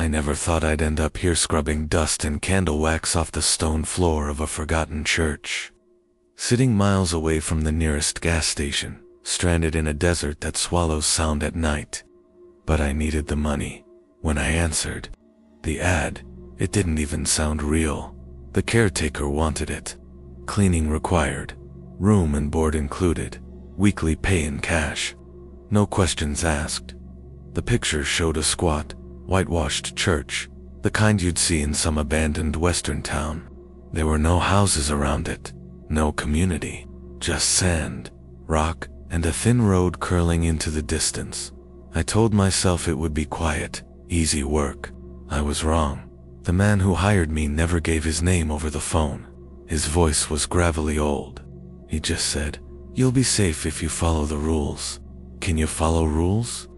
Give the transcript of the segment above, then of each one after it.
I never thought I'd end up here scrubbing dust and candle wax off the stone floor of a forgotten church. Sitting miles away from the nearest gas station, stranded in a desert that swallows sound at night. But I needed the money. When I answered the ad, it didn't even sound real. The caretaker wanted it. Cleaning required. Room and board included. Weekly pay in cash. No questions asked. The picture showed a squat, whitewashed church, the kind you'd see in some abandoned western town. There were no houses around it, no community, just sand, rock, and a thin road curling into the distance. I told myself it would be quiet, easy work. I was wrong. The man who hired me never gave his name over the phone. His voice was gravelly old. He just said, "You'll be safe if you follow the rules." Can you follow rules?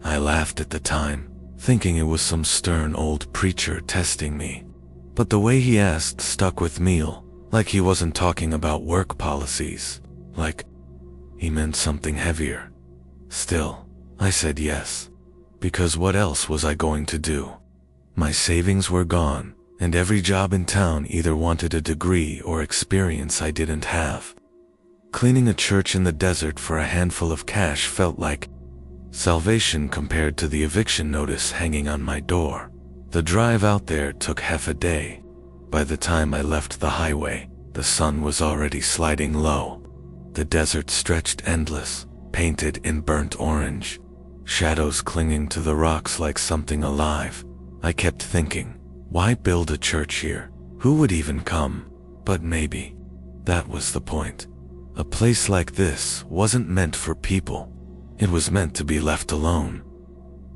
I laughed at the time, thinking it was some stern old preacher testing me. But the way he asked stuck with me, like he wasn't talking about work policies, like he meant something heavier. Still, I said yes, because what else was I going to do? My savings were gone, and every job in town either wanted a degree or experience I didn't have. Cleaning a church in the desert for a handful of cash felt like salvation compared to the eviction notice hanging on my door. The drive out there took half a day. By the time I left the highway, the sun was already sliding low. The desert stretched endless, painted in burnt orange, shadows clinging to the rocks like something alive. I kept thinking, why build a church here? Who would even come? But maybe that was the point. A place like this wasn't meant for people. It was meant to be left alone.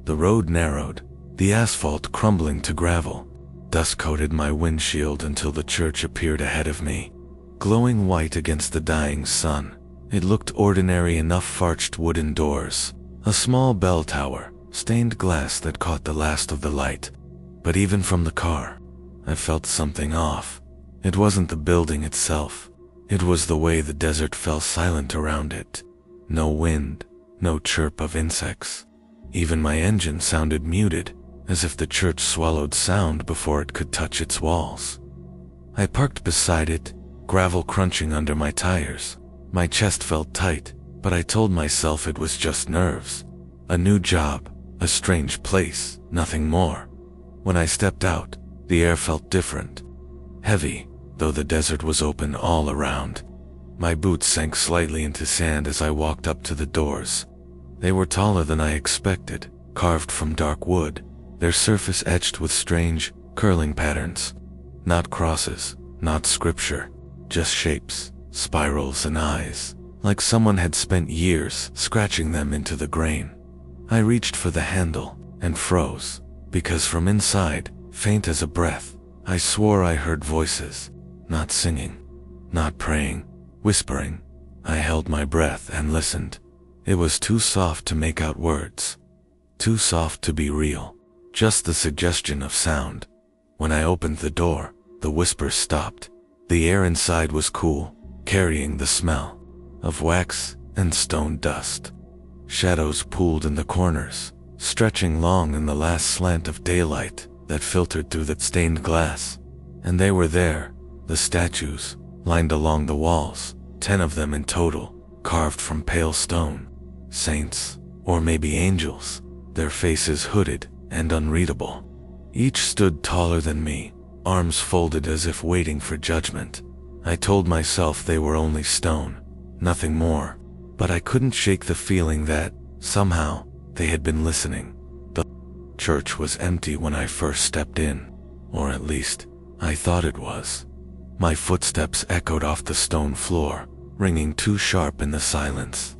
The road narrowed, the asphalt crumbling to gravel. Dust coated my windshield until the church appeared ahead of me, glowing white against the dying sun. It looked ordinary enough: arched wooden doors, a small bell tower, stained glass that caught the last of the light. But even from the car, I felt something off. It wasn't the building itself. It was the way the desert fell silent around it. No wind, no chirp of insects. Even my engine sounded muted, as if the church swallowed sound before it could touch its walls. I parked beside it, gravel crunching under my tires. My chest felt tight, but I told myself it was just nerves. A new job, a strange place, nothing more. When I stepped out, the air felt different. Heavy, though the desert was open all around. My boots sank slightly into sand as I walked up to the doors. They were taller than I expected, carved from dark wood, their surface etched with strange, curling patterns. Not crosses, not scripture, just shapes, spirals and eyes, like someone had spent years scratching them into the grain. I reached for the handle and froze, because from inside, faint as a breath, I swore I heard voices. Not singing, not praying, whispering. I held my breath and listened. It was too soft to make out words, too soft to be real, just the suggestion of sound. When I opened the door, the whispers stopped. The air inside was cool, carrying the smell of wax and stone dust. Shadows pooled in the corners, stretching long in the last slant of daylight that filtered through the stained glass. And they were there. The statues, lined along the walls, 10 of them in total, carved from pale stone. Saints, or maybe angels, their faces hooded and unreadable. Each stood taller than me, arms folded as if waiting for judgment. I told myself they were only stone, nothing more, but I couldn't shake the feeling that, somehow, they had been listening. The church was empty when I first stepped in, or at least, I thought it was. My footsteps echoed off the stone floor, ringing too sharp in the silence.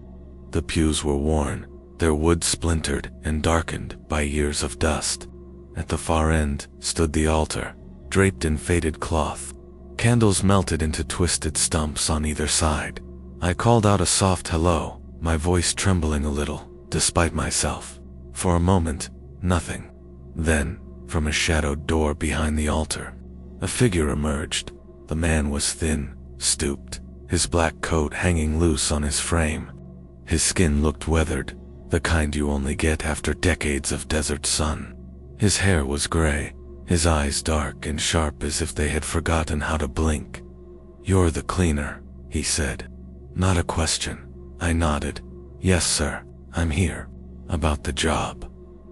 The pews were worn, their wood splintered and darkened by years of dust. At the far end stood the altar, draped in faded cloth. Candles melted into twisted stumps on either side. I called out a soft hello, my voice trembling a little, despite myself. For a moment, nothing. Then, from a shadowed door behind the altar, a figure emerged. The man was thin, stooped, his black coat hanging loose on his frame. His skin looked weathered, the kind you only get after decades of desert sun. His hair was gray, his eyes dark and sharp as if they had forgotten how to blink. "You're the cleaner," he said. Not a question. I nodded. "Yes, sir, I'm here. About the job."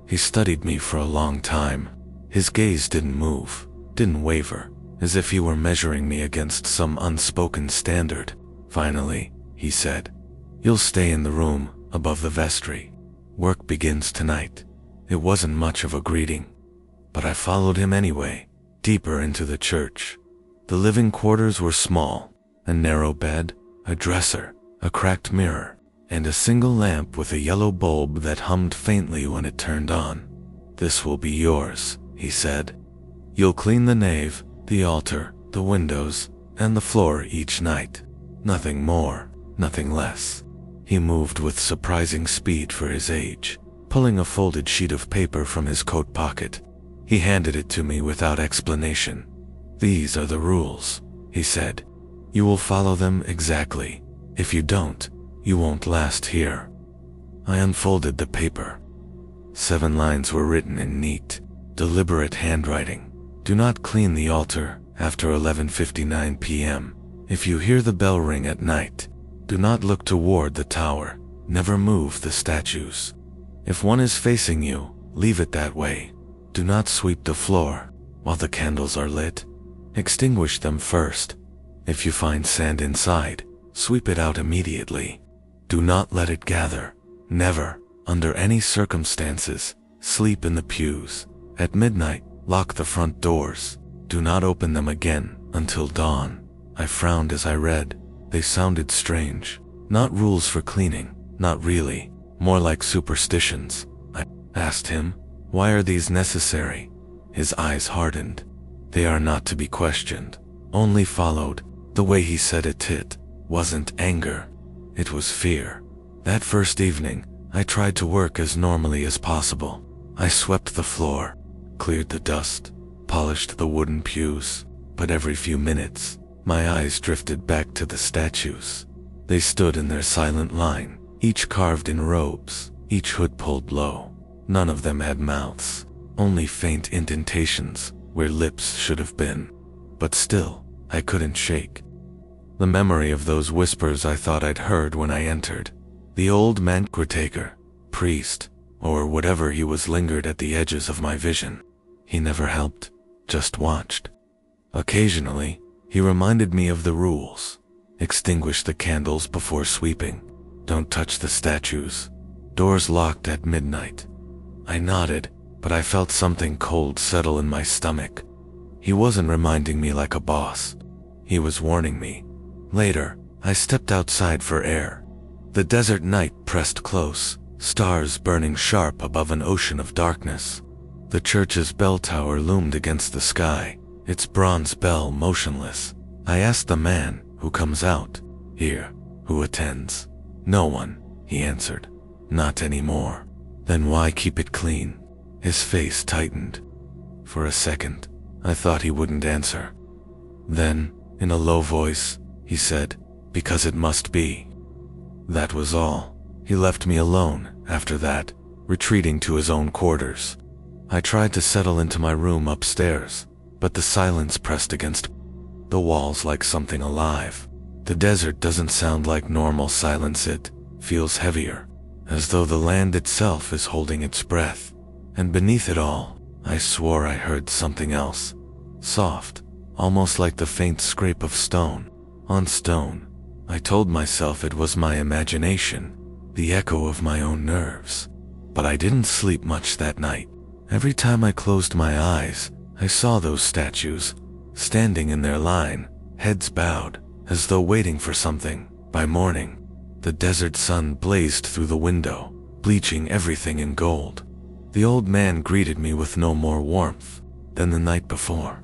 He studied me for a long time. His gaze didn't move, didn't waver, as if he were measuring me against some unspoken standard. Finally, he said, "You'll stay in the room above the vestry. Work begins tonight." It wasn't much of a greeting, but I followed him anyway, deeper into the church. The living quarters were small, a narrow bed, a dresser, a cracked mirror, and a single lamp with a yellow bulb that hummed faintly when it turned on. "This will be yours," he said. "You'll clean the nave, the altar, the windows, and the floor each night. Nothing more, nothing less." He moved with surprising speed for his age, pulling a folded sheet of paper from his coat pocket. He handed it to me without explanation. "These are the rules," he said. "You will follow them exactly. If you don't, you won't last here." I unfolded the paper. 7 lines were written in neat, deliberate handwriting. "Do not clean the altar after 11:59 p.m. If you hear the bell ring at night, do not look toward the tower. Never move the statues. If one is facing you, leave it that way. Do not sweep the floor while the candles are lit. Extinguish them first. If you find sand inside, sweep it out immediately. Do not let it gather. Never, under any circumstances, sleep in the pews. At midnight, lock the front doors. Do not open them again until dawn." I frowned as I read. They sounded strange. Not rules for cleaning, not really. More like superstitions. I asked him, "Why are these necessary?" His eyes hardened. "They are not to be questioned, only followed." The way he said it wasn't anger. It was fear. That first evening, I tried to work as normally as possible. I swept the floor, cleared the dust, polished the wooden pews, but every few minutes, my eyes drifted back to the statues. They stood in their silent line, each carved in robes, each hood pulled low. None of them had mouths, only faint indentations where lips should have been. But still, I couldn't shake the memory of those whispers I thought I'd heard when I entered. The old man caretaker, priest, or whatever he was lingered at the edges of my vision. He never helped, just watched. Occasionally, he reminded me of the rules. Extinguish the candles before sweeping. Don't touch the statues. Doors locked at midnight. I nodded, but I felt something cold settle in my stomach. He wasn't reminding me like a boss. He was warning me. Later, I stepped outside for air. The desert night pressed close, stars burning sharp above an ocean of darkness. The church's bell tower loomed against the sky, its bronze bell motionless. I asked the man, "Who comes out here? Who attends?" "No one," he answered. "Not anymore." "Then why keep it clean?" His face tightened. For a second, I thought he wouldn't answer. Then, in a low voice, he said, "Because it must be." That was all. He left me alone after that, retreating to his own quarters. I tried to settle into my room upstairs, but the silence pressed against the walls like something alive. The desert doesn't sound like normal silence, it feels heavier, as though the land itself is holding its breath. And beneath it all, I swore I heard something else. Soft, almost like the faint scrape of stone on stone. I told myself it was my imagination, the echo of my own nerves. But I didn't sleep much that night. Every time I closed my eyes, I saw those statues, standing in their line, heads bowed, as though waiting for something. By morning, the desert sun blazed through the window, bleaching everything in gold. The old man greeted me with no more warmth than the night before.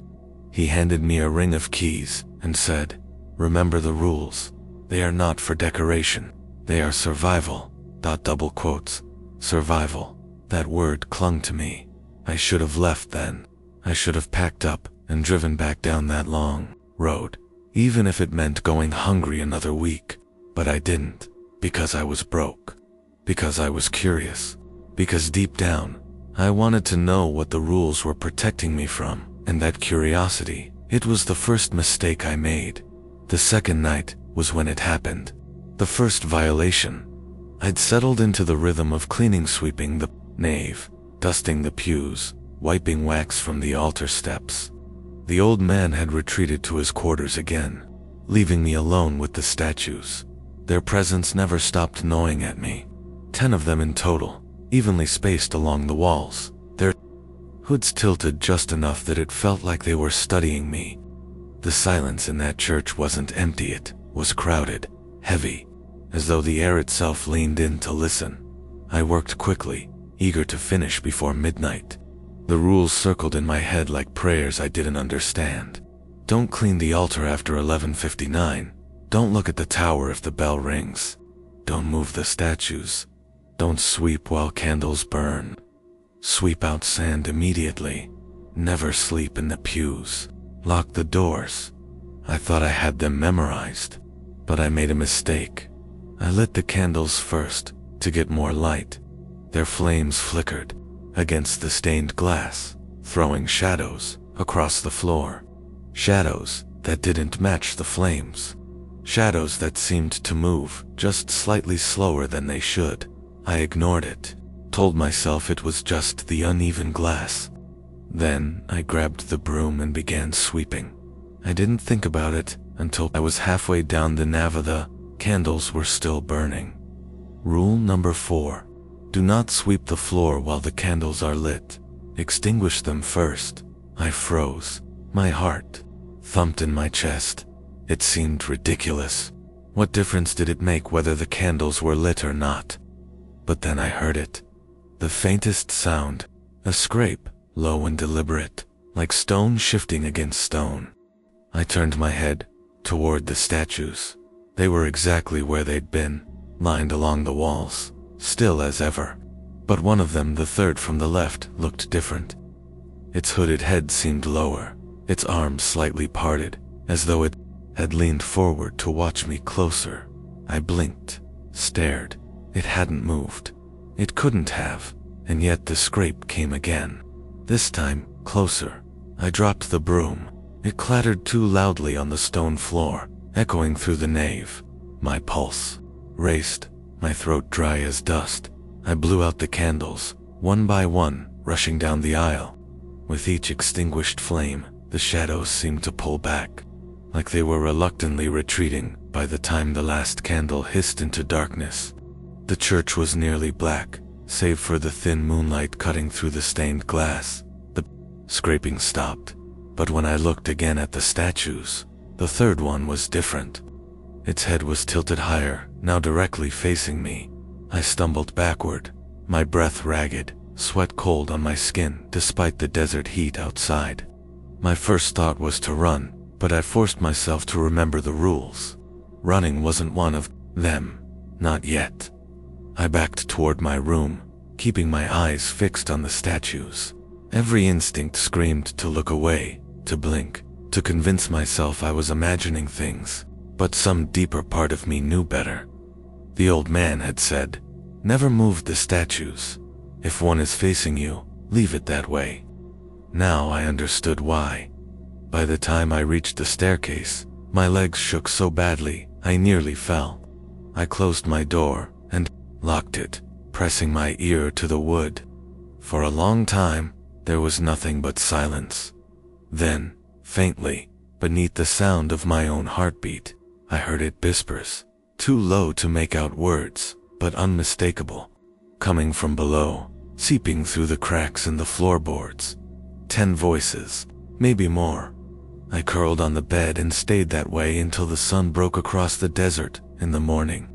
He handed me a ring of keys and said, "Remember the rules. They are not for decoration. They are survival." Double quotes. Survival. That word clung to me. I should have left then. I should have packed up and driven back down that long road, even if it meant going hungry another week. But I didn't, because I was broke. Because I was curious. Because deep down, I wanted to know what the rules were protecting me from, and that curiosity, it was the first mistake I made. The second night was when it happened. The first violation. I'd settled into the rhythm of cleaning, sweeping the nave, dusting the pews, wiping wax from the altar steps. The old man had retreated to his quarters again, leaving me alone with the statues. Their presence never stopped gnawing at me. 10 of them in total, evenly spaced along the walls, their hoods tilted just enough that it felt like they were studying me. The silence in that church wasn't empty, it was crowded, heavy, as though the air itself leaned in to listen. I worked quickly, eager to finish before midnight. The rules circled in my head like prayers I didn't understand. Don't clean the altar after 11:59. Don't look at the tower if the bell rings. Don't move the statues. Don't sweep while candles burn. Sweep out sand immediately. Never sleep in the pews. Lock the doors. I thought I had them memorized, but I made a mistake. I lit the candles first, to get more light. Their flames flickered against the stained glass, throwing shadows across the floor. Shadows that didn't match the flames. Shadows that seemed to move just slightly slower than they should. I ignored it, told myself it was just the uneven glass. Then I grabbed the broom and began sweeping. I didn't think about it until I was halfway down the nave. The candles were still burning. Rule number 4. Do not sweep the floor while the candles are lit. Extinguish them first. I froze. My heart thumped in my chest. It seemed ridiculous. What difference did it make whether the candles were lit or not? But then I heard it. The faintest sound. A scrape, low and deliberate, like stone shifting against stone. I turned my head toward the statues. They were exactly where they'd been, lined along the walls, still as ever. But one of them, the third from the left, looked different. Its hooded head seemed lower, its arms slightly parted, as though it had leaned forward to watch me closer. I blinked, stared. It hadn't moved. It couldn't have, and yet the scrape came again. This time, closer. I dropped the broom. It clattered too loudly on the stone floor, echoing through the nave. My pulse raced, my throat dry as dust. I blew out the candles, one by one, rushing down the aisle. With each extinguished flame, the shadows seemed to pull back, like they were reluctantly retreating by the time the last candle hissed into darkness. The church was nearly black, save for the thin moonlight cutting through the stained glass. The scraping stopped, but when I looked again at the statues, the third one was different. Its head was tilted higher, now directly facing me. I stumbled backward, my breath ragged, sweat cold on my skin despite the desert heat outside. My first thought was to run, but I forced myself to remember the rules. Running wasn't one of them, not yet. I backed toward my room, keeping my eyes fixed on the statues. Every instinct screamed to look away, to blink, to convince myself I was imagining things, but some deeper part of me knew better. The old man had said, "Never move the statues. If one is facing you, leave it that way." Now I understood why. By the time I reached the staircase, my legs shook so badly I nearly fell. I closed my door and locked it, pressing my ear to the wood. For a long time, there was nothing but silence. Then, faintly, beneath the sound of my own heartbeat, I heard it whispers, too low to make out words, but unmistakable, coming from below, seeping through the cracks in the floorboards. 10 voices, maybe more. I curled on the bed and stayed that way until the sun broke across the desert in the morning.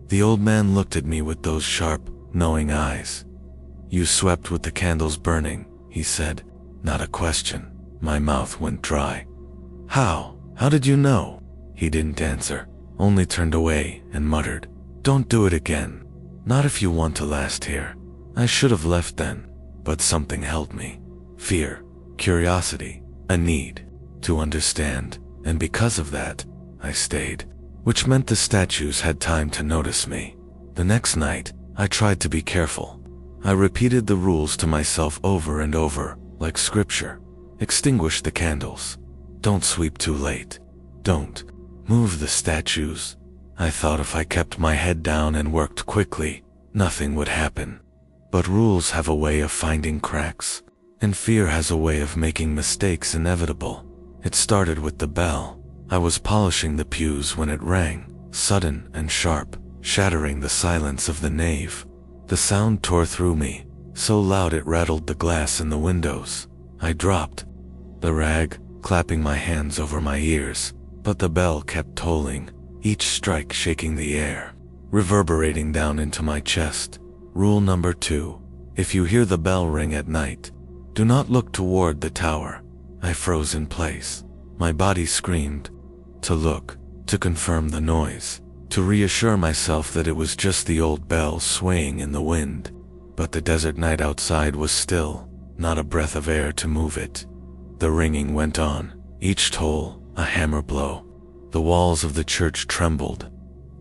The old man looked at me with those sharp, knowing eyes. "You swept with the candles burning," he said. Not a question. My mouth went dry. "How? How did you know?" He didn't answer, only turned away and muttered, "Don't do it again. Not if you want to last here." I should have left then, but something held me. Fear, curiosity, a need to understand, and because of that, I stayed, which meant the statues had time to notice me. The next night, I tried to be careful. I repeated the rules to myself over and over, like scripture. Extinguish the candles. Don't sweep too late. Don't move the statues. I thought if I kept my head down and worked quickly, nothing would happen. But rules have a way of finding cracks, and fear has a way of making mistakes inevitable. It started with the bell. I was polishing the pews when it rang, sudden and sharp, shattering the silence of the nave. The sound tore through me, so loud it rattled the glass in the windows. I dropped the rag, clapping my hands over my ears, but the bell kept tolling, each strike shaking the air, reverberating down into my chest. Rule number 2. If you hear the bell ring at night, do not look toward the tower. I froze in place. My body screamed. To look, to confirm the noise, to reassure myself that it was just the old bell swaying in the wind. But the desert night outside was still, not a breath of air to move it. The ringing went on, each toll a hammer blow. The walls of the church trembled.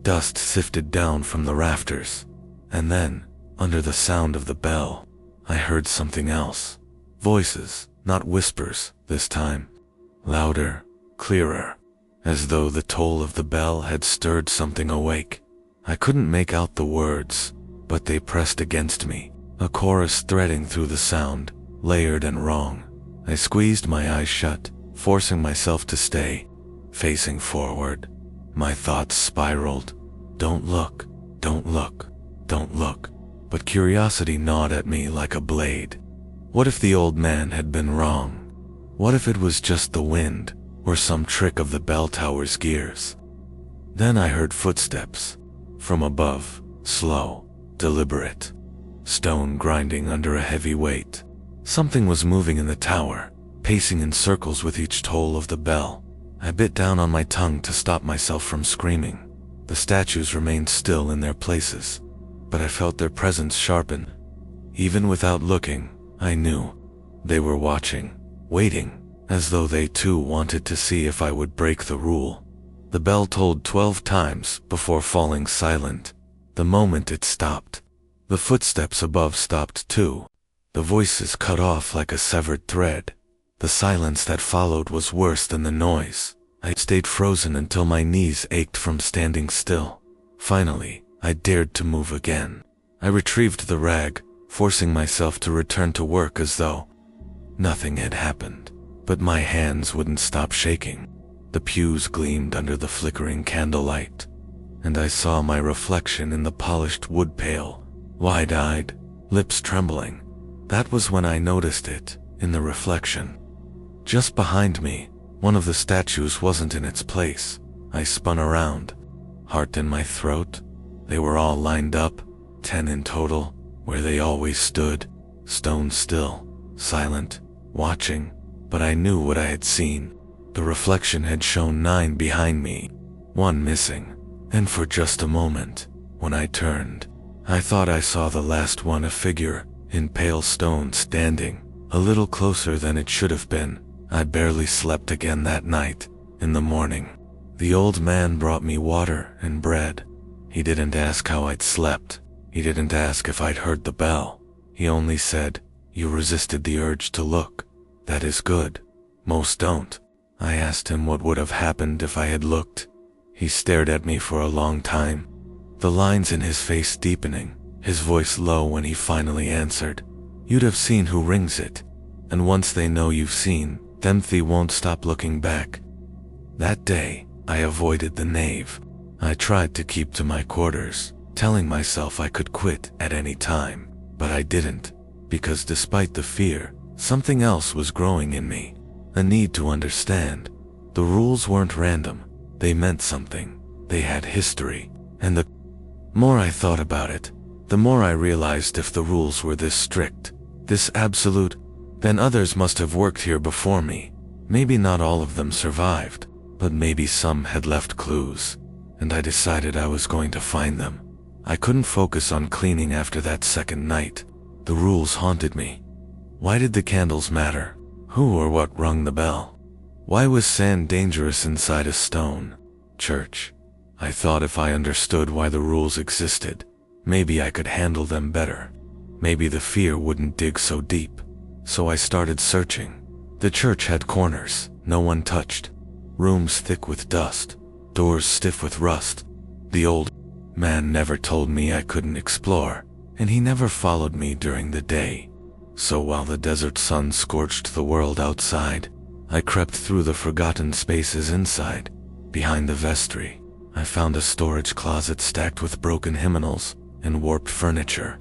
Dust sifted down from the rafters. And then, under the sound of the bell, I heard something else. Voices, not whispers this time. Louder, clearer, as though the toll of the bell had stirred something awake. I couldn't make out the words, but they pressed against me, a chorus threading through the sound, layered and wrong. I squeezed my eyes shut, forcing myself to stay, facing forward. My thoughts spiraled. Don't look, don't look, don't look. But curiosity gnawed at me like a blade. What if the old man had been wrong? What if it was just the wind, or some trick of the bell tower's gears? Then I heard footsteps. From above, slow, deliberate. Stone grinding under a heavy weight. Something was moving in the tower, pacing in circles with each toll of the bell. I bit down on my tongue to stop myself from screaming. The statues remained still in their places, but I felt their presence sharpen. Even without looking, I knew. They were watching, waiting, as though they too wanted to see if I would break the rule. The bell tolled 12 times before falling silent. The moment it stopped, the footsteps above stopped too. The voices cut off like a severed thread. The silence that followed was worse than the noise. I stayed frozen until my knees ached from standing still. Finally, I dared to move again. I retrieved the rag, forcing myself to return to work as though nothing had happened. But my hands wouldn't stop shaking. The pews gleamed under the flickering candlelight, and I saw my reflection in the polished wood pail, wide-eyed, lips trembling. That was when I noticed it, in the reflection. Just behind me, one of the statues wasn't in its place. I spun around, heart in my throat. They were all lined up, 10 in total, where they always stood, stone still, silent, watching. But I knew what I had seen. The reflection had shown 9 behind me, 1 missing. And for just a moment, when I turned, I thought I saw the last one, a figure in pale stone standing, a little closer than it should have been. I barely slept again that night. In the morning, the old man brought me water and bread. He didn't ask how I'd slept. He didn't ask if I'd heard the bell. He only said, "You resisted the urge to look. That is good. Most don't." I asked him what would have happened if I had looked. He stared at me for a long time, the lines in his face deepening, his voice low when he finally answered, "You'd have seen who rings it. And once they know you've seen, them they won't stop looking back." That day, I avoided the nave. I tried to keep to my quarters, telling myself I could quit at any time, but I didn't, because despite the fear, something else was growing in me, a need to understand. The rules weren't random, they meant something, they had history, and the more I thought about it, the more I realized if the rules were this strict, this absolute, then others must have worked here before me. Maybe not all of them survived, but maybe some had left clues, and I decided I was going to find them. I couldn't focus on cleaning after that second night. The rules haunted me. Why did the candles matter? Who or what rung the bell? Why was sand dangerous inside a stone church? I thought if I understood why the rules existed, maybe I could handle them better. Maybe the fear wouldn't dig so deep. So I started searching. The church had corners no one touched, rooms thick with dust, doors stiff with rust. The old man never told me I couldn't explore, and he never followed me during the day. So while the desert sun scorched the world outside, I crept through the forgotten spaces inside. Behind the vestry, I found a storage closet stacked with broken hymnals and warped furniture.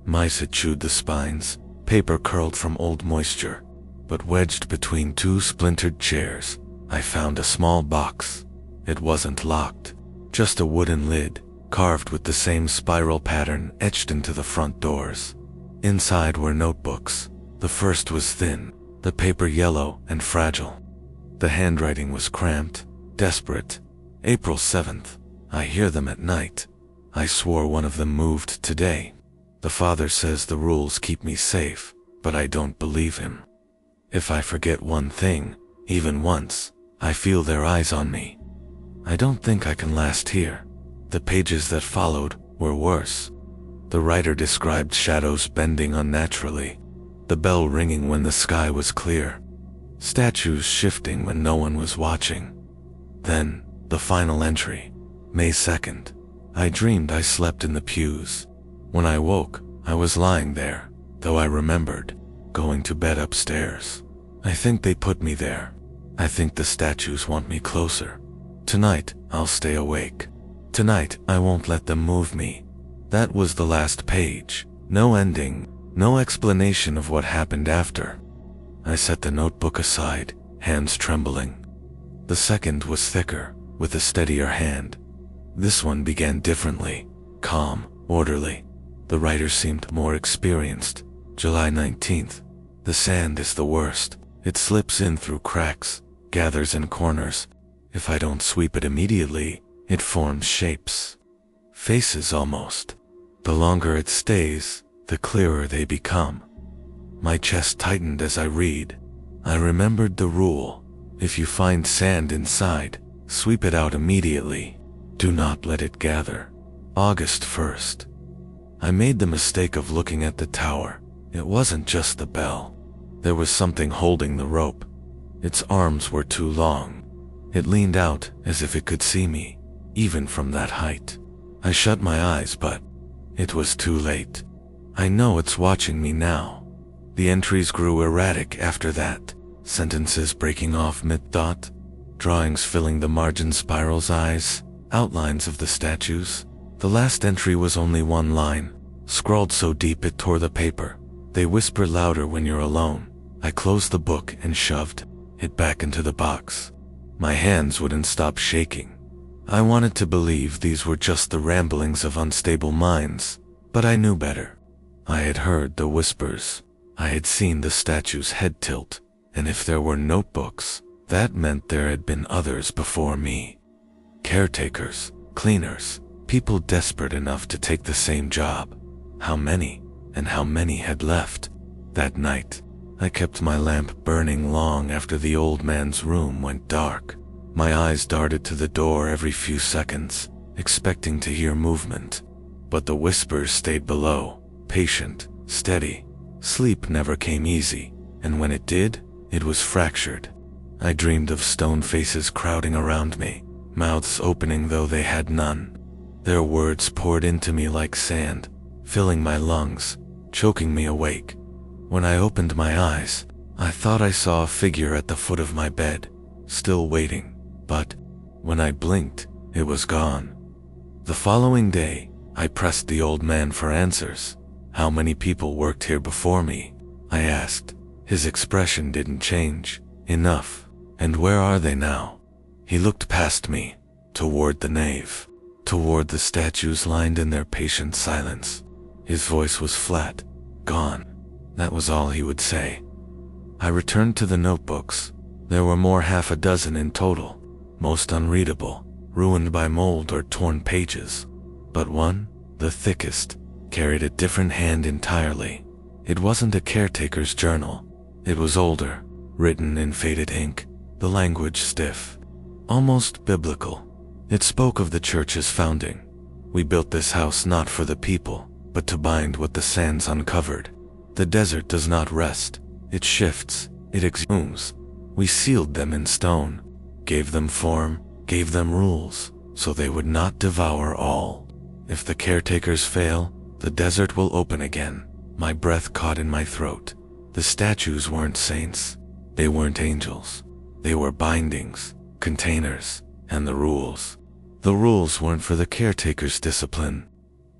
Mice had chewed the spines, paper curled from old moisture. But wedged between two splintered chairs, I found a small box. It wasn't locked, just a wooden lid, carved with the same spiral pattern etched into the front doors. Inside were notebooks. The first was thin, the paper yellow and fragile. The handwriting was cramped, desperate. April 7th. I hear them at night. I swore one of them moved today. The father says the rules keep me safe, but I don't believe him. If I forget one thing, even once, I feel their eyes on me. I don't think I can last here. The pages that followed were worse. The writer described shadows bending unnaturally, the bell ringing when the sky was clear, statues shifting when no one was watching. Then, the final entry, May 2nd. I dreamed I slept in the pews. When I woke, I was lying there, though I remembered going to bed upstairs. I think they put me there. I think the statues want me closer. Tonight, I'll stay awake. Tonight, I won't let them move me. That was the last page. No ending, no explanation of what happened after. I set the notebook aside, hands trembling. The second was thicker, with a steadier hand. This one began differently, calm, orderly. The writer seemed more experienced. July 19th. The sand is the worst. It slips in through cracks, gathers in corners. If I don't sweep it immediately, it forms shapes. Faces almost. The longer it stays, the clearer they become. My chest tightened as I read. I remembered the rule. If you find sand inside, sweep it out immediately. Do not let it gather. August 1st. I made the mistake of looking at the tower. It wasn't just the bell. There was something holding the rope. Its arms were too long. It leaned out as if it could see me, even from that height. I shut my eyes, but it was too late. I know it's watching me now. The entries grew erratic after that, sentences breaking off mid-thought, drawings filling the margin spiral's eyes, outlines of the statues. The last entry was only one line, scrawled so deep it tore the paper. They whisper louder when you're alone. I closed the book and shoved it back into the box. My hands wouldn't stop shaking. I wanted to believe these were just the ramblings of unstable minds, but I knew better. I had heard the whispers. I had seen the statue's head tilt, and if there were notebooks, that meant there had been others before me. Caretakers, cleaners, people desperate enough to take the same job. How many, and how many had left? That night, I kept my lamp burning long after the old man's room went dark. My eyes darted to the door every few seconds, expecting to hear movement. But the whispers stayed below, patient, steady. Sleep never came easy, and when it did, it was fractured. I dreamed of stone faces crowding around me, mouths opening though they had none. Their words poured into me like sand, filling my lungs, choking me awake. When I opened my eyes, I thought I saw a figure at the foot of my bed, still waiting, but when I blinked, it was gone. The following day, I pressed the old man for answers. How many people worked here before me? I asked. His expression didn't change. Enough. And where are they now? He looked past me, toward the nave, toward the statues lined in their patient silence. His voice was flat. Gone. That was all he would say. I returned to the notebooks. There were more half a dozen in total, most unreadable, ruined by mold or torn pages. But one, the thickest, carried a different hand entirely. It wasn't a caretaker's journal. It was older, written in faded ink, the language stiff, almost biblical. It spoke of the church's founding. We built this house not for the people, but to bind what the sands uncovered. The desert does not rest. It shifts. It exhumes. We sealed them in stone, gave them form, gave them rules, so they would not devour all. If the caretakers fail, the desert will open again. My breath caught in my throat. The statues weren't saints. They weren't angels. They were bindings, containers, and the rules. The rules weren't for the caretaker's discipline.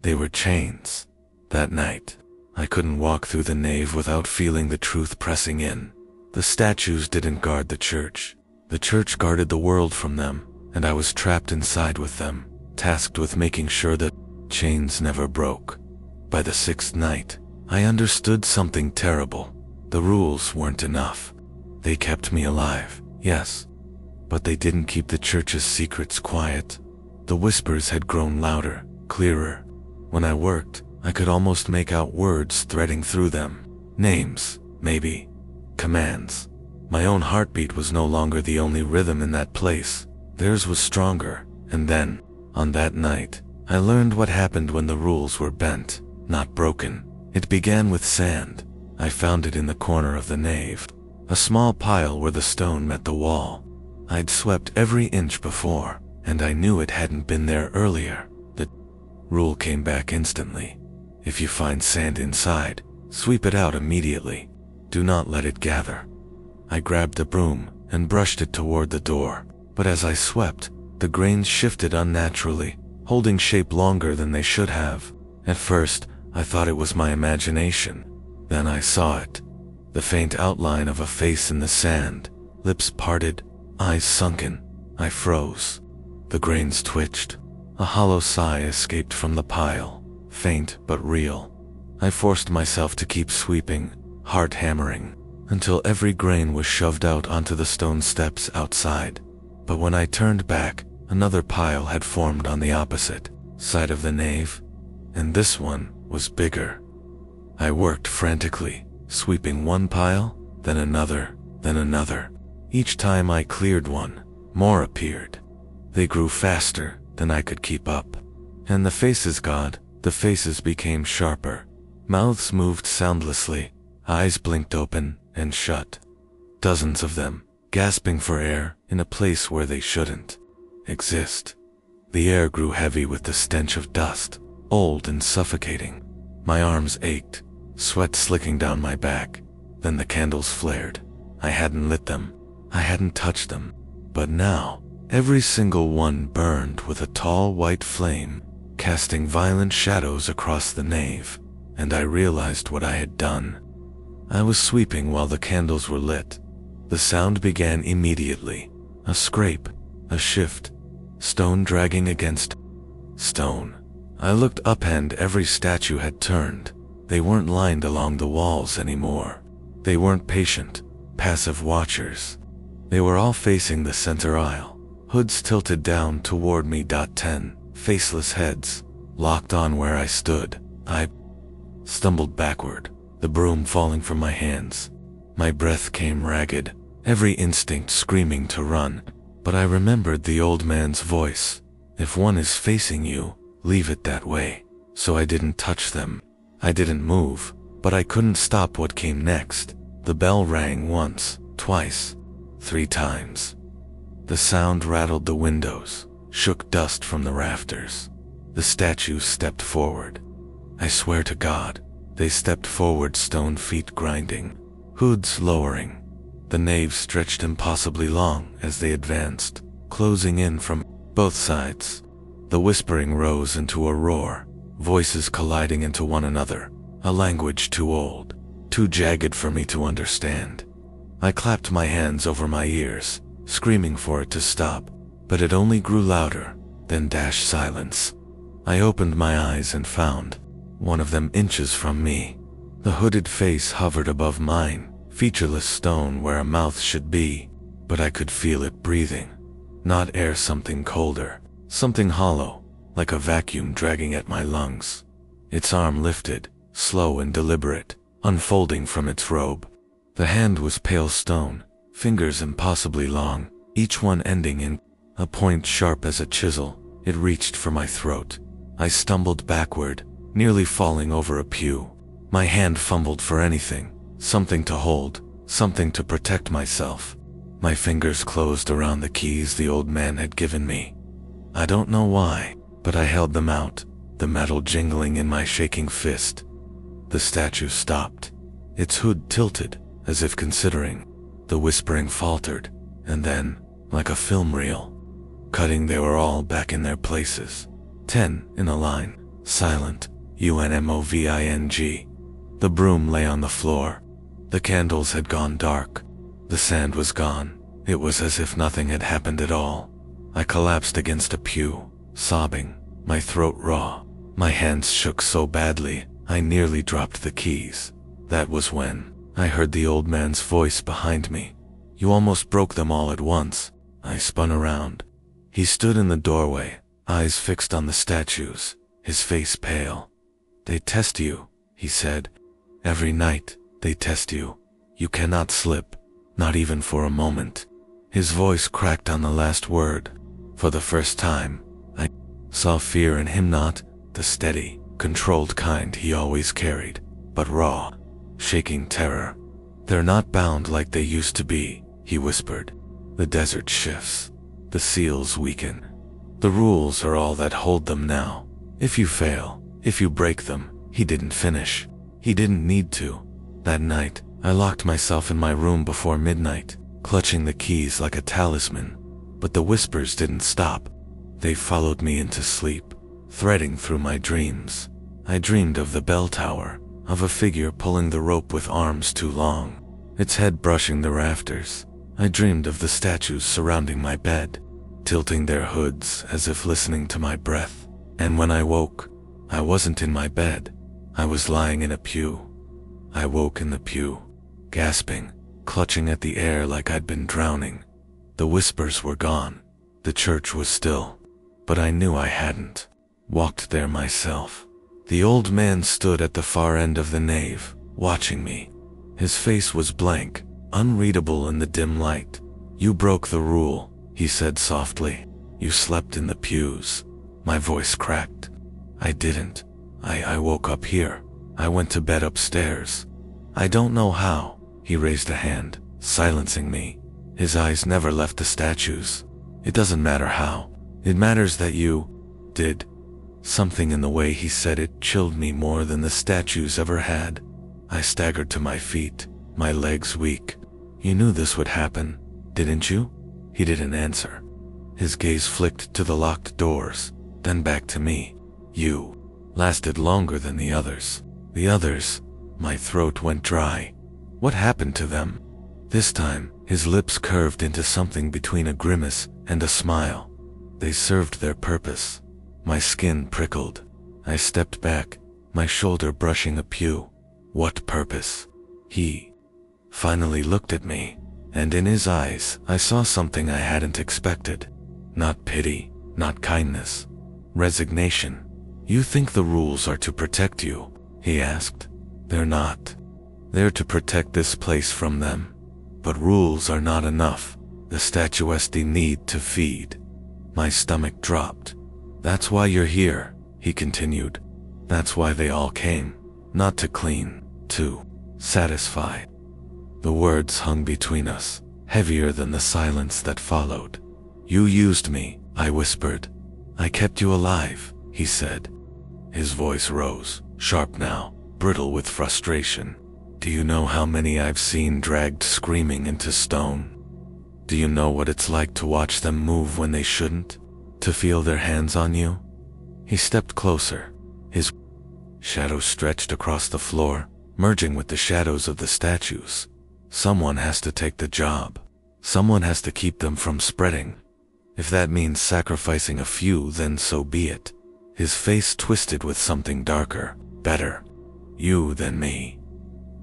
They were chains. That night, I couldn't walk through the nave without feeling the truth pressing in. The statues didn't guard the church. The church guarded the world from them, and I was trapped inside with them, tasked with making sure that chains never broke. By the sixth night, I understood something terrible. The rules weren't enough. They kept me alive, yes, but they didn't keep the church's secrets quiet. The whispers had grown louder, clearer. When I worked, I could almost make out words threading through them. Names, maybe. Commands. My own heartbeat was no longer the only rhythm in that place. Theirs was stronger. And then, on that night, I learned what happened when the rules were bent, not broken. It began with sand. I found it in the corner of the nave, a small pile where the stone met the wall. I'd swept every inch before, and I knew it hadn't been there earlier. The rule came back instantly. If you find sand inside, sweep it out immediately. Do not let it gather. I grabbed the broom and brushed it toward the door, but as I swept, the grains shifted unnaturally, holding shape longer than they should have. At first, I thought it was my imagination. Then I saw it. The faint outline of a face in the sand, lips parted, eyes sunken. I froze. The grains twitched. A hollow sigh escaped from the pile, faint but real. I forced myself to keep sweeping, heart hammering, until every grain was shoved out onto the stone steps outside. But when I turned back, another pile had formed on the opposite side of the nave, and this one was bigger. I worked frantically, sweeping one pile, then another, then another. Each time I cleared one, more appeared. They grew faster than I could keep up. And the faces the faces became sharper. Mouths moved soundlessly, eyes blinked open and shut. Dozens of them, gasping for air in a place where they shouldn't exist. The air grew heavy with the stench of dust, old and suffocating. My arms ached, sweat slicking down my back. Then the candles flared. I hadn't lit them. I hadn't touched them. But now, every single one burned with a tall white flame, casting violent shadows across the nave, and I realized what I had done. I was sweeping while the candles were lit. The sound began immediately. A scrape, a shift, stone dragging against stone. I looked up and every statue had turned. They weren't lined along the walls anymore. They weren't patient, passive watchers. They were all facing the center aisle, hoods tilted down toward me. 10 faceless heads, locked on where I stood. I stumbled backward, the broom falling from my hands. My breath came ragged, every instinct screaming to run. But I remembered the old man's voice. If one is facing you, leave it that way. So I didn't touch them. I didn't move, but I couldn't stop what came next. The bell rang once, twice, 3 times. The sound rattled the windows, shook dust from the rafters. The statues stepped forward. I swear to God, they stepped forward, stone feet grinding, hoods lowering. The nave stretched impossibly long as they advanced, closing in from both sides. The whispering rose into a roar, voices colliding into one another, a language too old, too jagged for me to understand. I clapped my hands over my ears, screaming for it to stop, but it only grew louder, then silence. I opened my eyes and found one of them inches from me. The hooded face hovered above mine, featureless stone where a mouth should be, but I could feel it breathing. Not air, something colder, something hollow, like a vacuum dragging at my lungs. Its arm lifted, slow and deliberate, unfolding from its robe. The hand was pale stone, fingers impossibly long, each one ending in a point sharp as a chisel. It reached for my throat. I stumbled backward, nearly falling over a pew. My hand fumbled for anything, something to hold, something to protect myself. My fingers closed around the keys the old man had given me. I don't know why, but I held them out, the metal jingling in my shaking fist. The statue stopped. Its hood tilted, as if considering. The whispering faltered, and then, like a film reel, cutting, they were all back in their places. 10 in a line, silent, UNMOVING. The broom lay on the floor. The candles had gone dark. The sand was gone. It was as if nothing had happened at all. I collapsed against a pew, sobbing, my throat raw. My hands shook so badly, I nearly dropped the keys. That was when I heard the old man's voice behind me. "You almost broke them all at once." I spun around. He stood in the doorway, eyes fixed on the statues, his face pale. "They test you," he said. "Every night, they test you. You cannot slip, not even for a moment." His voice cracked on the last word. For the first time, I saw fear in him, not the steady, controlled kind he always carried, but raw, shaking terror. "They're not bound like they used to be," he whispered. "The desert shifts. The seals weaken. The rules are all that hold them now. If you fail, if you break them," he didn't finish. He didn't need to. That night, I locked myself in my room before midnight, clutching the keys like a talisman. But the whispers didn't stop. They followed me into sleep, threading through my dreams. I dreamed of the bell tower, of a figure pulling the rope with arms too long, its head brushing the rafters. I dreamed of the statues surrounding my bed, tilting their hoods as if listening to my breath. And when I woke, I wasn't in my bed. I was lying in a pew. I woke in the pew, gasping, clutching at the air like I'd been drowning. The whispers were gone. The church was still. But I knew I hadn't walked there myself. The old man stood at the far end of the nave, watching me. His face was blank, unreadable in the dim light. "You broke the rule," he said softly. "You slept in the pews." My voice cracked. "I didn't. I woke up here. I went to bed upstairs. I don't know how." He raised a hand, silencing me. His eyes never left the statues. "It doesn't matter how. It matters that you did." Something in the way he said it chilled me more than the statues ever had. I staggered to my feet, my legs weak. "You knew this would happen, didn't you?" He didn't answer. His gaze flicked to the locked doors, then back to me. "You lasted longer than the others." "The others?" My throat went dry. What happened to them? This time, his lips curved into something between a grimace and a smile. "They served their purpose." My skin prickled. I stepped back, my shoulder brushing a pew. "What purpose?" He finally looked at me, and in his eyes I saw something I hadn't expected. Not pity, not kindness. Resignation. "You think the rules are to protect you?" he asked. "They're not. They're to protect this place from them. But rules are not enough. The statuesti need to feed." My stomach dropped. "That's why you're here," he continued. "That's why they all came. Not to clean, to satisfy." The words hung between us, heavier than the silence that followed. "You used me," I whispered. "I kept you alive," he said. His voice rose, sharp now, brittle with frustration. "Do you know how many I've seen dragged screaming into stone? Do you know what it's like to watch them move when they shouldn't? To feel their hands on you?" He stepped closer. His shadow stretched across the floor, merging with the shadows of the statues. "Someone has to take the job. Someone has to keep them from spreading. If that means sacrificing a few, then so be it." His face twisted with something darker, better. "You than me."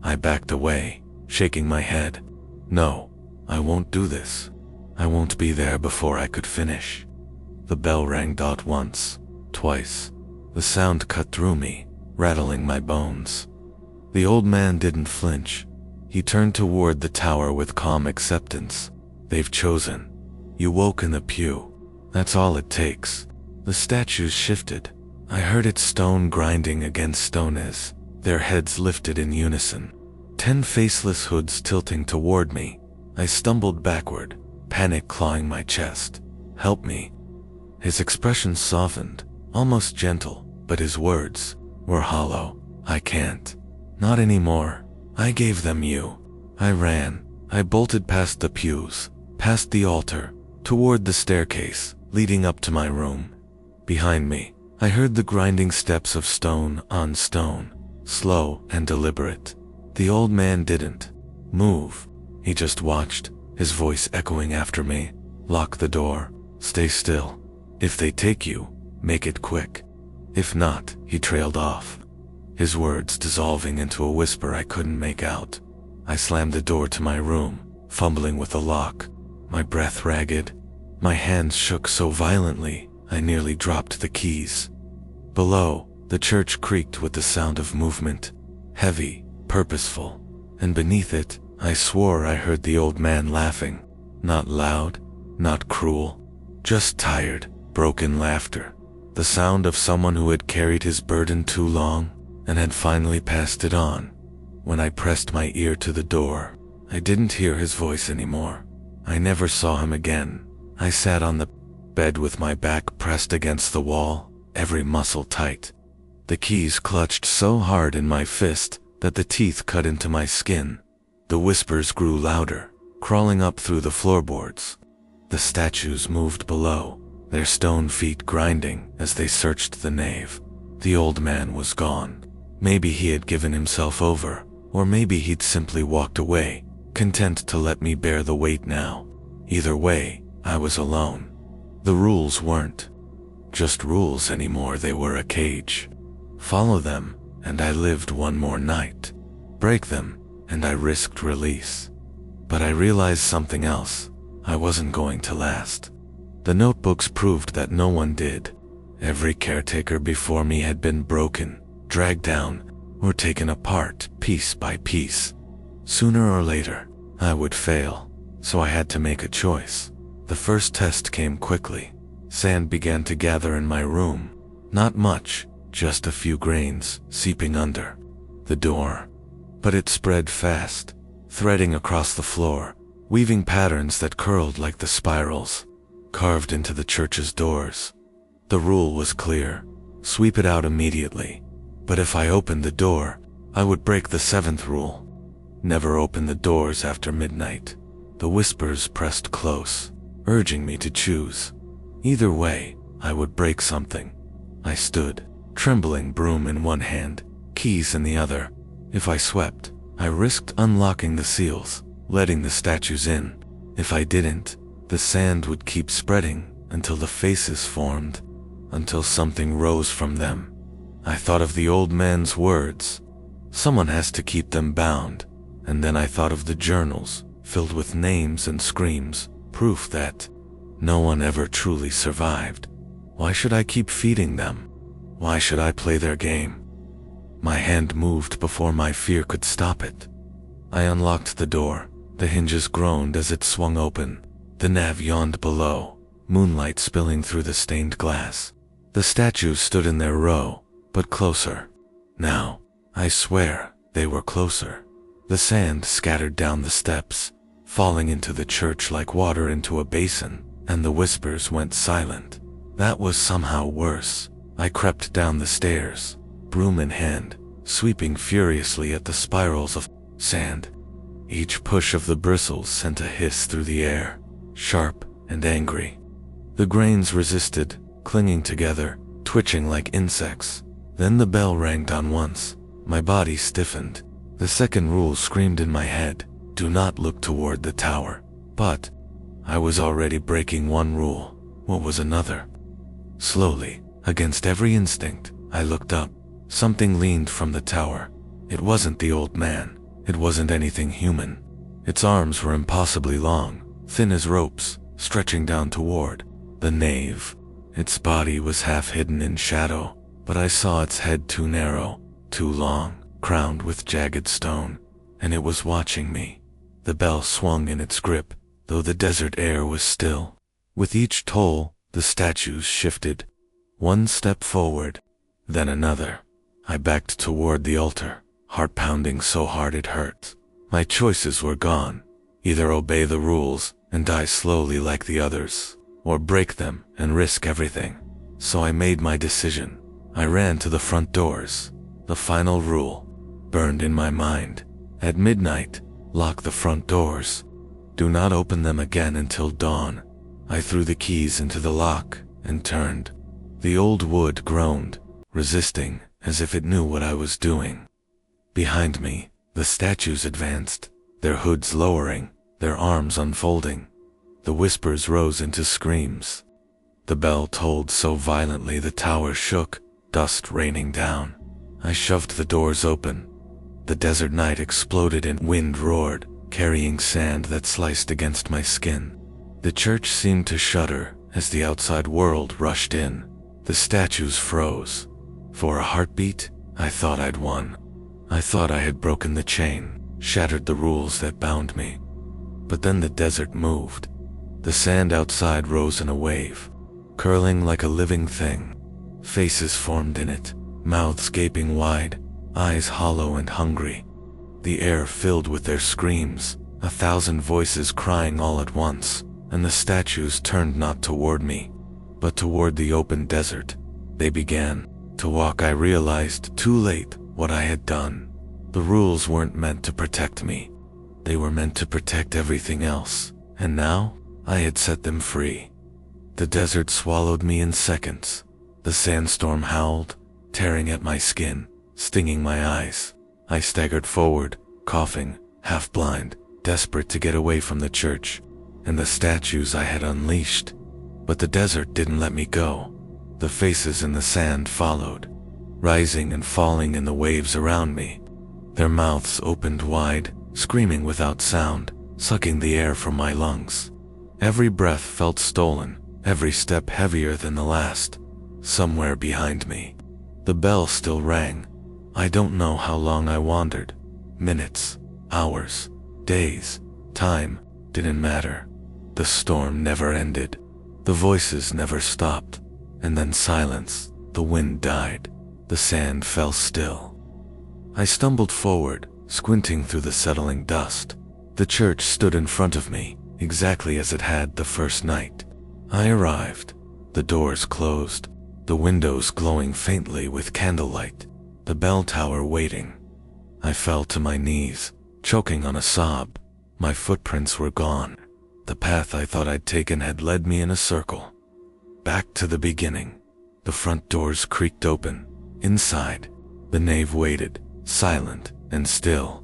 I backed away, shaking my head. "No, I won't do this. I won't be there before I could finish." The bell rang once, twice. The sound cut through me, rattling my bones. The old man didn't flinch. He turned toward the tower with calm acceptance. "They've chosen. You woke in the pew. That's all it takes." The statues shifted. I heard its stone grinding against stone as their heads lifted in unison. 10 faceless hoods tilting toward me. I stumbled backward, panic clawing my chest. "Help me." His expression softened, almost gentle, but his words were hollow. "I can't. Not anymore. I gave them you." I ran. I bolted past the pews, past the altar, toward the staircase leading up to my room. Behind me, I heard the grinding steps of stone on stone, slow and deliberate. The old man didn't move. He just watched, his voice echoing after me. "Lock the door. Stay still. If they take you, make it quick. If not," he trailed off, his words dissolving into a whisper I couldn't make out. I slammed the door to my room, fumbling with the lock, my breath ragged. My hands shook so violently, I nearly dropped the keys. Below, the church creaked with the sound of movement, heavy, purposeful, and beneath it, I swore I heard the old man laughing. Not loud, not cruel, just tired, broken laughter. The sound of someone who had carried his burden too long and had finally passed it on. When I pressed my ear to the door, I didn't hear his voice anymore. I never saw him again. I sat on the bed with my back pressed against the wall, every muscle tight. The keys clutched so hard in my fist that the teeth cut into my skin. The whispers grew louder, crawling up through the floorboards. The statues moved below, their stone feet grinding as they searched the nave. The old man was gone. Maybe he had given himself over, or maybe he'd simply walked away, content to let me bear the weight now. Either way, I was alone. The rules weren't just rules anymore, they were a cage. Follow them, and I lived one more night. Break them, and I risked release. But I realized something else. I wasn't going to last. The notebooks proved that no one did. Every caretaker before me had been broken, dragged down, or taken apart piece by piece. Sooner or later, I would fail, so I had to make a choice. The first test came quickly. Sand began to gather in my room. Not much, just a few grains seeping under the door. But it spread fast, threading across the floor, weaving patterns that curled like the spirals carved into the church's doors. The rule was clear: sweep it out immediately. But if I opened the door, I would break the 7th rule: never open the doors after midnight. The whispers pressed close, urging me to choose. Either way, I would break something. I stood, trembling, broom in one hand, keys in the other. If I swept, I risked unlocking the seals, letting the statues in. If I didn't, the sand would keep spreading until the faces formed, until something rose from them. I thought of the old man's words. Someone has to keep them bound. And then I thought of the journals, filled with names and screams, proof that no one ever truly survived. Why should I keep feeding them? Why should I play their game? My hand moved before my fear could stop it. I unlocked the door. The hinges groaned as it swung open. The nav yawned below, moonlight spilling through the stained glass. The statues stood in their row, but closer. Now, I swear, they were closer. The sand scattered down the steps, falling into the church like water into a basin, and the whispers went silent. That was somehow worse. I crept down the stairs, broom in hand, sweeping furiously at the spirals of sand. Each push of the bristles sent a hiss through the air, sharp and angry. The grains resisted, clinging together, twitching like insects. Then the bell rang on once. My body stiffened. The 2nd rule screamed in my head: do not look toward the tower. But I was already breaking one rule. What was another? Slowly, against every instinct, I looked up. Something leaned from the tower. It wasn't the old man. It wasn't anything human. Its arms were impossibly long, thin as ropes, stretching down toward the nave. Its body was half hidden in shadow, but I saw its head too narrow, too long, crowned with jagged stone, and it was watching me. The bell swung in its grip, though the desert air was still. With each toll, the statues shifted. One step forward, then another. I backed toward the altar, heart pounding so hard it hurt. My choices were gone. Either obey the rules and die slowly like the others, or break them and risk everything. So I made my decision. I ran to the front doors. The final rule burned in my mind. At midnight, lock the front doors. Do not open them again until dawn. I threw the keys into the lock and turned. The old wood groaned, resisting as if it knew what I was doing. Behind me, the statues advanced, their hoods lowering, their arms unfolding. The whispers rose into screams. The bell tolled so violently the tower shook, dust raining down. I shoved the doors open. The desert night exploded and wind roared, carrying sand that sliced against my skin. The church seemed to shudder as the outside world rushed in. The statues froze. For a heartbeat, I thought I'd won. I thought I had broken the chain, shattered the rules that bound me. But then the desert moved. The sand outside rose in a wave, curling like a living thing. Faces formed in it, mouths gaping wide, eyes hollow and hungry. The air filled with their screams, 1,000 voices crying all at once, and the statues turned not toward me, but toward the open desert. They began to walk. I realized too late what I had done. The rules weren't meant to protect me. They were meant to protect everything else, and now I had set them free. The desert swallowed me in seconds. The sandstorm howled, tearing at my skin, stinging my eyes. I staggered forward, coughing, half blind, desperate to get away from the church and the statues I had unleashed. But the desert didn't let me go. The faces in the sand followed, rising and falling in the waves around me. Their mouths opened wide, screaming without sound, sucking the air from my lungs. Every breath felt stolen, every step heavier than the last. Somewhere behind me, the bell still rang. I don't know how long I wandered. Minutes, hours, days, time didn't matter. The storm never ended. The voices never stopped. And then silence. The wind died. The sand fell still. I stumbled forward, squinting through the settling dust. The church stood in front of me, exactly as it had the first night. I arrived. The doors closed, the windows glowing faintly with candlelight, the bell tower waiting. I fell to my knees, choking on a sob. My footprints were gone. The path I thought I'd taken had led me in a circle. Back to the beginning. The front doors creaked open. Inside, the nave waited, silent and still.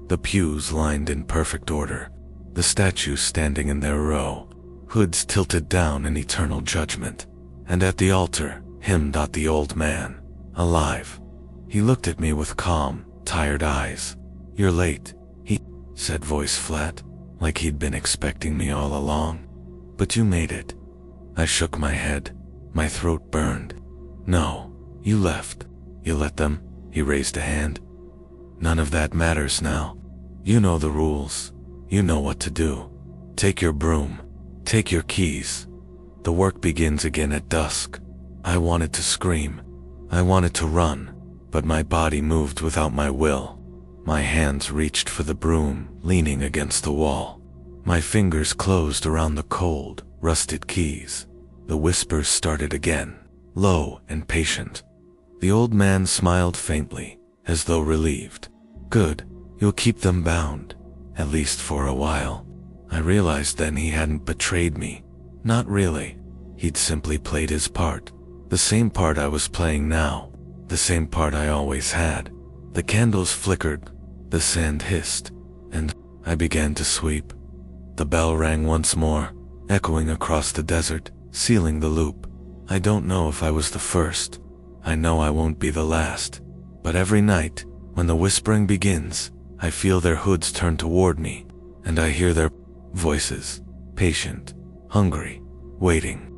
The pews lined in perfect order, the statues standing in their row, hoods tilted down in eternal judgment. And at the altar, hymned the old man, alive. He looked at me with calm, tired eyes. "You're late," he said, voice flat, like he'd been expecting me all along. "But you made it." I shook my head. My throat burned. "No, you left. You let them." He raised a hand. "None of that matters now. You know the rules. You know what to do. Take your broom. Take your keys. The work begins again at dusk." I wanted to scream. I wanted to run, but my body moved without my will. My hands reached for the broom, leaning against the wall. My fingers closed around the cold, rusted keys. The whispers started again, low and patient. The old man smiled faintly, as though relieved. "Good, you'll keep them bound, at least for a while." I realized then he hadn't betrayed me. Not really. He'd simply played his part. The same part I was playing now. The same part I always had. The candles flickered, the sand hissed, and I began to sweep. The bell rang once more, echoing across the desert, sealing the loop. I don't know if I was the first. I know I won't be the last. But every night, when the whispering begins, I feel their hoods turn toward me, and I hear their voices, patient, hungry, waiting.